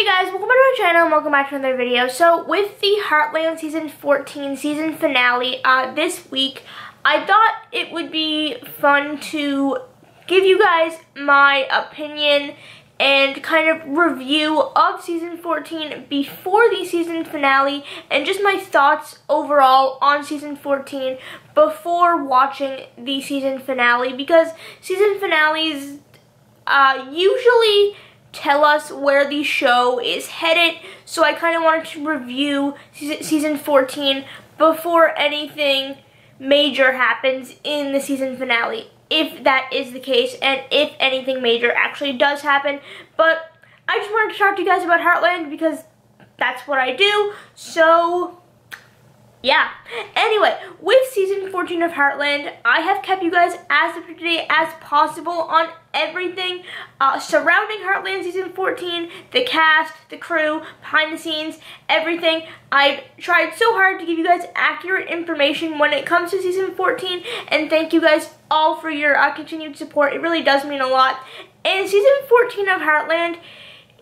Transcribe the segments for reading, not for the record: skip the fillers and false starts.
Hey guys, welcome back to my channel and welcome back to another video. So with the Heartland Season 14 season finale this week, I thought it would be fun to give you guys my opinion and kind of review of Season 14 before the season finale and just my thoughts overall on Season 14 before watching the season finale, because season finales usually tell us where the show is headed, so I kind of wanted to review season 14 before anything major happens in the season finale, if that is the case, and if anything major actually does happen. But I just wanted to talk to you guys about Heartland because that's what I do, so yeah. Anyway, with season 14 of Heartland, I have kept you guys as up to date as possible on everything surrounding Heartland season 14, the cast, the crew, behind the scenes, everything. I've tried so hard to give you guys accurate information when it comes to season 14, and thank you guys all for your continued support. It really does mean a lot. And season 14 of Heartland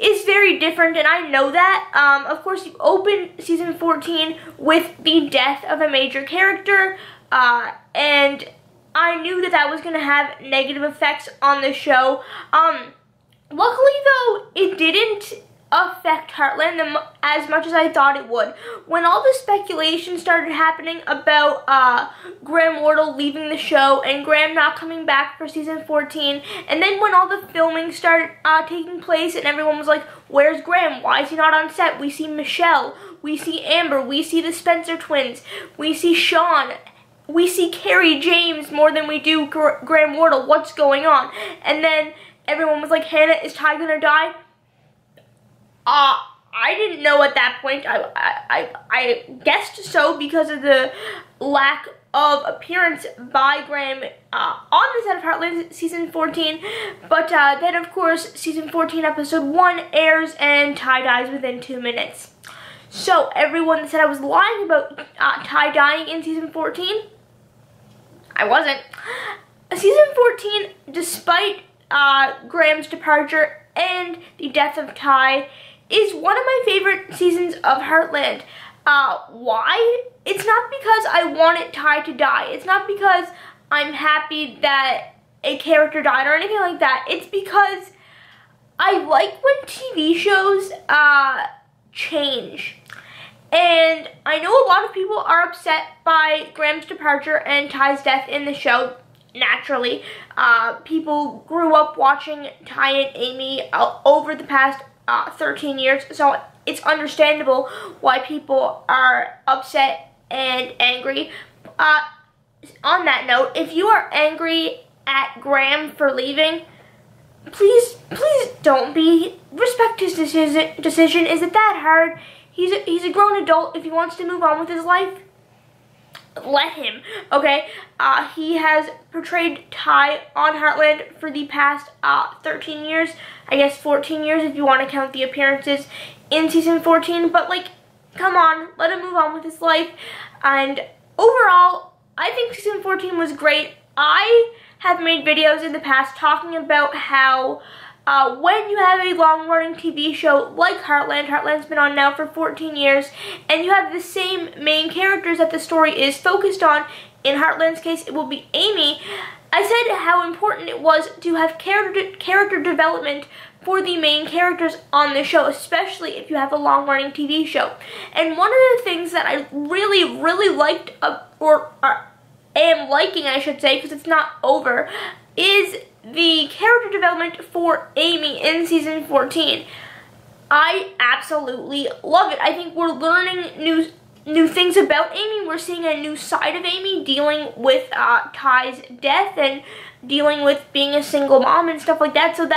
is very different, and I know that. Of course, you open season 14 with the death of a major character, and I knew that was going to have negative effects on the show. Luckily, though, it didn't affect Heartland as much as I thought it would. When all the speculation started happening about Graham Wardle leaving the show and Graham not coming back for season 14, and then when all the filming started taking place and everyone was like, where's Graham? Why is he not on set? We see Michelle, we see Amber, we see the Spencer twins, we see Sean, we see Carrie James more than we do Graham Wardle. What's going on? And then everyone was like, Hannah, is Ty gonna die? I didn't know at that point. I guessed so because of the lack of appearance by Graham on the set of Heartland season 14. But then, of course, season 14 episode 1 airs and Ty dies within 2 minutes. So everyone that said I was lying about Ty dying in season 14, I wasn't. Season 14, despite Graham's departure and the death of Ty, is one of my favorite seasons of Heartland. Why? It's not because I wanted Ty to die. It's not because I'm happy that a character died or anything like that. It's because I like when TV shows change. And I know a lot of people are upset by Graham's departure and Tys Death in the show. Naturally, people grew up watching Ty and Amy over the past 13 years, so it's understandable why people are upset and angry. On that note, if you are angry at Graham for leaving, please don't be. Respect his decision. Is it that hard? He's a grown adult. If he wants to move on with his life, let him, okay? He has portrayed Ty on Heartland for the past 13 years. I guess 14 years if you want to count the appearances in season 14. But, like, come on, let him move on with his life. And overall, I think season 14 was great. I have made videos in the past talking about how when you have a long-running TV show like Heartland, Heartland's been on now for 14 years, and you have the same main characters that the story is focused on. In Heartland's case, it will be Amy. I said how important it was to have character development for the main characters on the show, especially if you have a long-running TV show. And one of the things that I really liked, or am liking, I should say, because it's not over, is the character development for Amy in season 14. I absolutely love it. I think we're learning new things about Amy. We're seeing a new side of Amy, dealing with Ty's death and dealing with being a single mom and stuff like that. So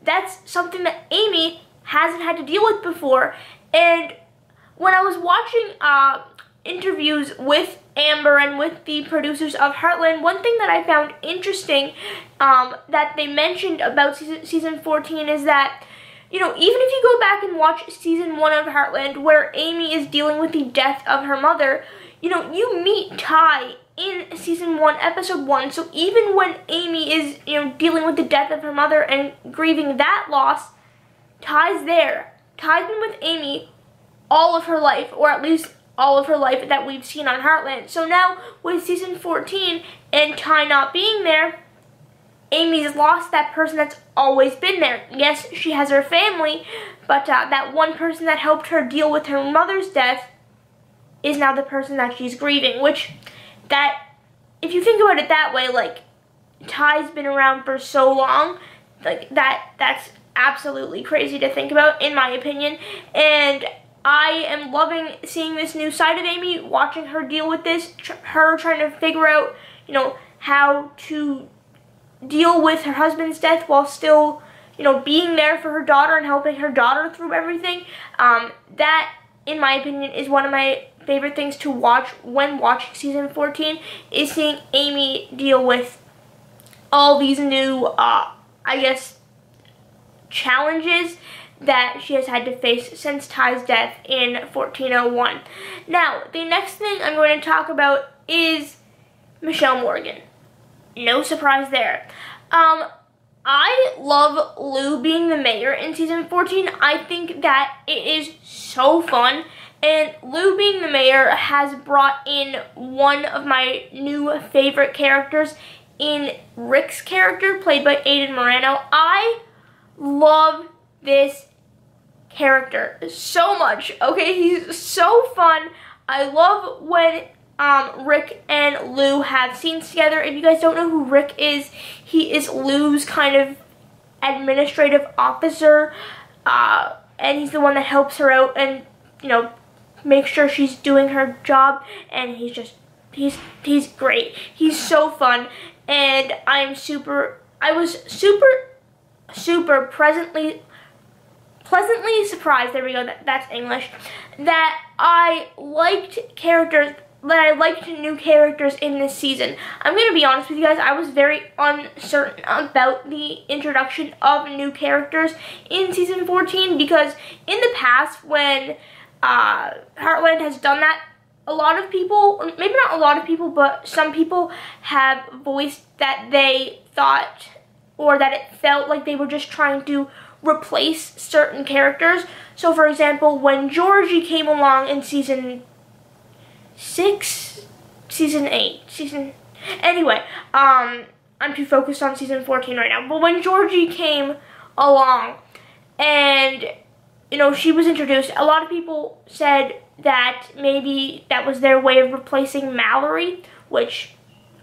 that's something that Amy hasn't had to deal with before. And when I was watching interviews with Amber and with the producers of Heartland, one thing that I found interesting that they mentioned about season 14 is that, you know, even if you go back and watch season 1 of Heartland, where Amy is dealing with the death of her mother, you know, you meet Ty in season 1, episode 1. So even when Amy is, you know, dealing with the death of her mother and grieving that loss, Ty's there. Ty's been with Amy all of her life, or at least all of her life that we've seen on Heartland. So now with season 14 and Ty not being there, Amy's lost that person that's always been there. Yes, she has her family, but that one person that helped her deal with her mother's death is now the person that she's grieving, which that, if you think about it that way, like, Ty's been around for so long, like, that's absolutely crazy to think about, in my opinion, and I am loving seeing this new side of Amy, watching her deal with this, her trying to figure out, you know, how to deal with her husband's death while still, you know, being there for her daughter and helping her daughter through everything. That, in my opinion, is one of my favorite things to watch when watching season 14, is seeing Amy deal with all these new, I guess, challenges that she has had to face since Tys Death in 1401. Now, the next thing I'm going to talk about is Michelle Morgan. No surprise there. I love Lou being the mayor in season 14. I think that it is so fun. And Lou being the mayor has brought in one of my new favorite characters in Rick's character, played by Aiden Moreno. I love this character so much. Okay, he's so fun. I love when Rick and Lou have scenes together. If you guys don't know who Rick is, he is Lou's kind of administrative officer, and he's the one that helps her out and, you know, make sure she's doing her job, and he's great. He's so fun, and I was super pleasantly surprised, there we go, that's English, that I liked new characters in this season. I'm going to be honest with you guys, I was very uncertain about the introduction of new characters in season 14, because in the past when Heartland has done that, a lot of people, maybe not a lot of people, but some people have voiced that they thought, or that it felt like they were just trying to replace certain characters. So for example, when Georgie came along in season 6, season 8, anyway, I'm too focused on season 14 right now, but when Georgie came along and, you know, she was introduced, a lot of people said that maybe that was their way of replacing Mallory, which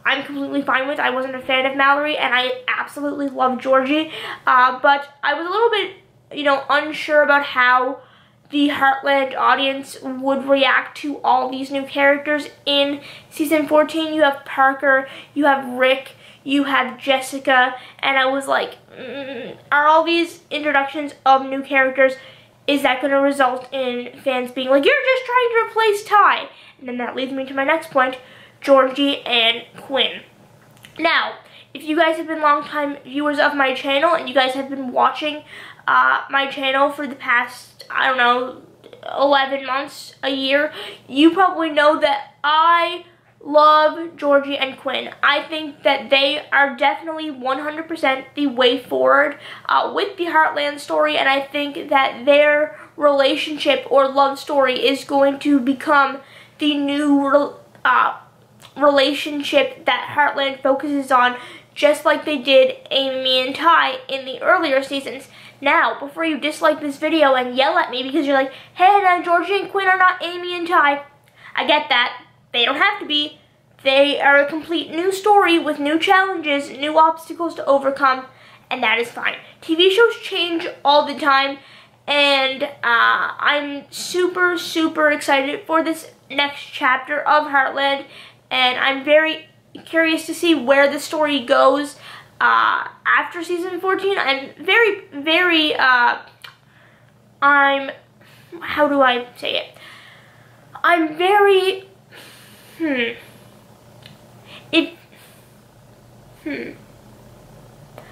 I'm completely fine with. I wasn't a fan of Mallory, and I absolutely love Georgie, but I was a little bit, you know, unsure about how the Heartland audience would react to all these new characters in season 14. You have Parker, you have Rick, you have Jessica, and I was like, are all these introductions of new characters, is that going to result in fans being like, you're just trying to replace Ty? And then that leads me to my next point, Georgie and Quinn. Now, if you guys have been long-time viewers of my channel and you guys have been watching my channel for the past, I don't know, 11 months, a year, you probably know that I love Georgie and Quinn. I think that they are definitely 100% the way forward with the Heartland story, and I think that their relationship or love story is going to become the new relationship that Heartland focuses on, just like they did Amy and Ty in the earlier seasons. Now, before you dislike this video and yell at me because you're like, hey, now Georgie and Quinn are not Amy and Ty, I get that. They don't have to be. They are a complete new story with new challenges, new obstacles to overcome, and that is fine. TV shows change all the time, and I'm super excited for this next chapter of Heartland, and I'm very curious to see where the story goes after season 14. I'm very, how do I say it? I'm very,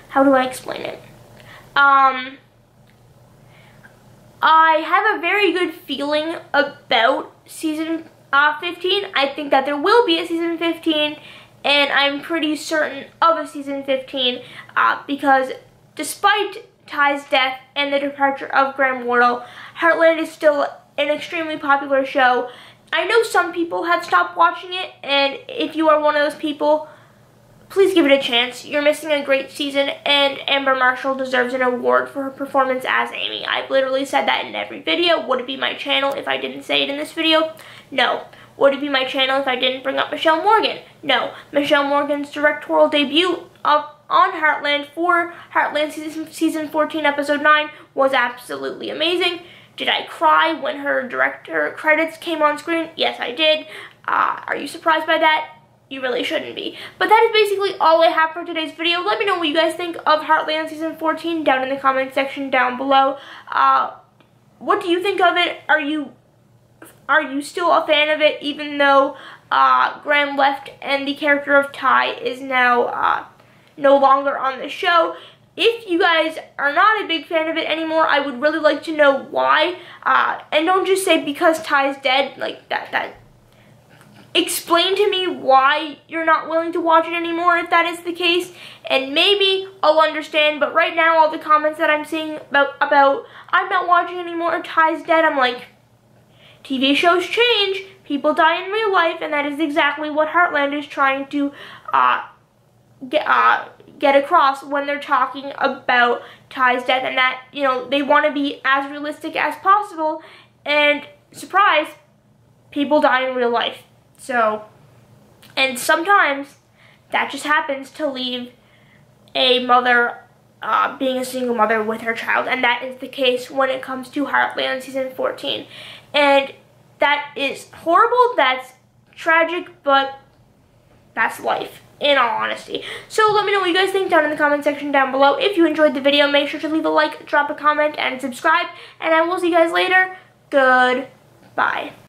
how do I explain it? I have a very good feeling about season 15. I think that there will be a season 15, and I'm pretty certain of a season 15 because despite Tys Death and the departure of Graham Wardle, Heartland is still an extremely popular show. I know some people have stopped watching it, and if you are one of those people, please give it a chance. You're missing a great season, and Amber Marshall deserves an award for her performance as Amy. I've literally said that in every video. Would it be my channel if I didn't say it in this video? No. Would it be my channel if I didn't bring up Michelle Morgan? No. Michelle Morgan's directorial debut on Heartland for Heartland season 14, episode 9 was absolutely amazing. Did I cry when her director credits came on screen? Yes, I did. Are you surprised by that? You really shouldn't be. But that is basically all I have for today's video. Let me know what you guys think of Heartland season 14 down in the comment section down below. What do you think of it? Are you still a fan of it, even though Graham left and the character of Ty is now no longer on the show? If you guys are not a big fan of it anymore, I would really like to know why. And don't just say because Ty's dead, like that. Explain to me why you're not willing to watch it anymore if that is the case, and maybe I'll understand. But right now, all the comments that I'm seeing about I'm not watching anymore, Ty's dead, I'm like, TV shows change, people die in real life, and that is exactly what Heartland is trying to get across when they're talking about Ty's death, and that, you know, they want to be as realistic as possible, and surprise, people die in real life. So, and sometimes that just happens to leave a mother being a single mother with her child, and that is the case when it comes to Heartland season 14. And that is horrible, that's tragic, but that's life, in all honesty. So let me know what you guys think down in the comment section down below. If you enjoyed the video, make sure to leave a like, drop a comment, and subscribe, and I will see you guys later. Goodbye.